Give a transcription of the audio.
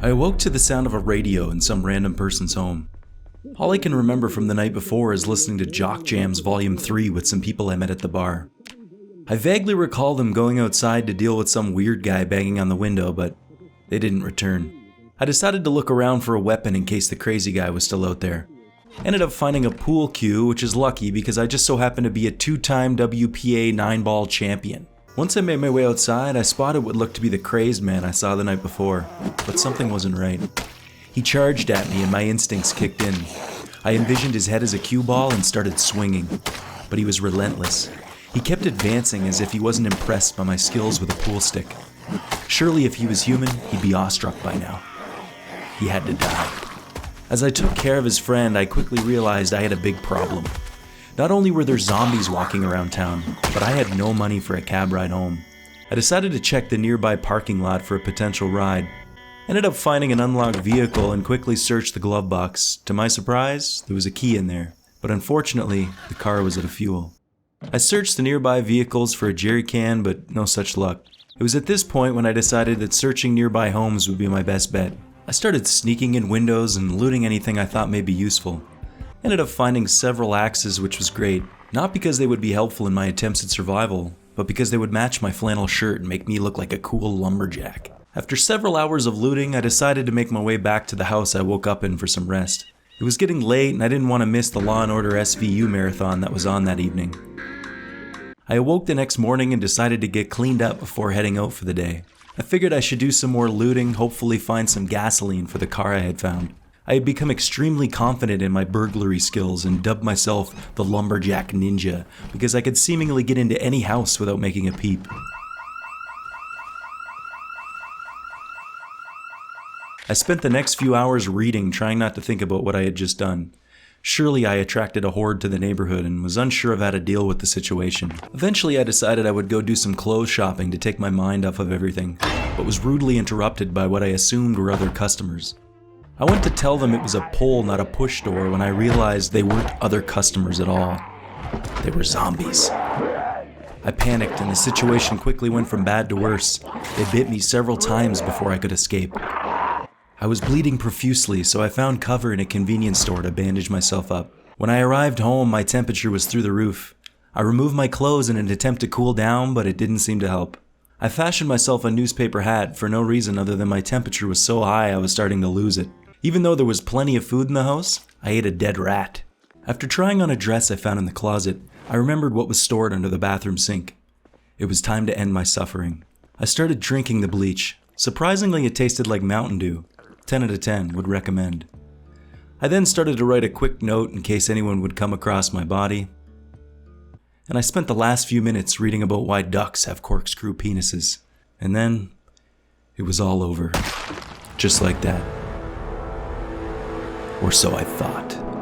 I awoke to the sound of a radio in some random person's home. All I can remember from the night before is listening to Jock Jams Volume 3 with some people I met at the bar. I vaguely recall them going outside to deal with some weird guy banging on the window, but they didn't return. I decided to look around for a weapon in case the crazy guy was still out there. Ended up finding a pool cue, which is lucky because I just so happened to be a 2-time WPA 9-ball champion. Once I made my way outside, I spotted what looked to be the crazed man I saw the night before, but something wasn't right. He charged at me and my instincts kicked in. I envisioned his head as a cue ball and started swinging, but he was relentless. He kept advancing as if he wasn't impressed by my skills with a pool stick. Surely if he was human, he'd be awestruck by now. He had to die. As I took care of his friend, I quickly realized I had a big problem. Not only were there zombies walking around town, but I had no money for a cab ride home. I decided to check the nearby parking lot for a potential ride. Ended up finding an unlocked vehicle and quickly searched the glove box. To my surprise, there was a key in there, but unfortunately, the car was out of fuel. I searched the nearby vehicles for a jerry can, but no such luck. It was at this point when I decided that searching nearby homes would be my best bet. I started sneaking in windows and looting anything I thought may be useful. Ended up finding several axes, which was great, not because they would be helpful in my attempts at survival, but because they would match my flannel shirt and make me look like a cool lumberjack. After several hours of looting, I decided to make my way back to the house I woke up in for some rest. It was getting late and I didn't want to miss the Law & Order SVU marathon that was on that evening. I awoke the next morning and decided to get cleaned up before heading out for the day. I figured I should do some more looting, hopefully find some gasoline for the car I had found. I had become extremely confident in my burglary skills and dubbed myself the Lumberjack Ninja because I could seemingly get into any house without making a peep. I spent the next few hours reading, trying not to think about what I had just done. Surely I attracted a horde to the neighborhood and was unsure of how to deal with the situation. Eventually I decided I would go do some clothes shopping to take my mind off of everything, but was rudely interrupted by what I assumed were other customers. I went to tell them it was a pull, not a push door, when I realized they weren't other customers at all. They were zombies. I panicked and the situation quickly went from bad to worse. They bit me several times before I could escape. I was bleeding profusely, so I found cover in a convenience store to bandage myself up. When I arrived home, my temperature was through the roof. I removed my clothes in an attempt to cool down, but it didn't seem to help. I fashioned myself a newspaper hat for no reason other than my temperature was so high I was starting to lose it. Even though there was plenty of food in the house, I ate a dead rat. After trying on a dress I found in the closet, I remembered what was stored under the bathroom sink. It was time to end my suffering. I started drinking the bleach. Surprisingly, it tasted like Mountain Dew. 10 out of 10 would recommend. I then started to write a quick note in case anyone would come across my body. And I spent the last few minutes reading about why ducks have corkscrew penises. And then, it was all over. Just like that. Or so I thought.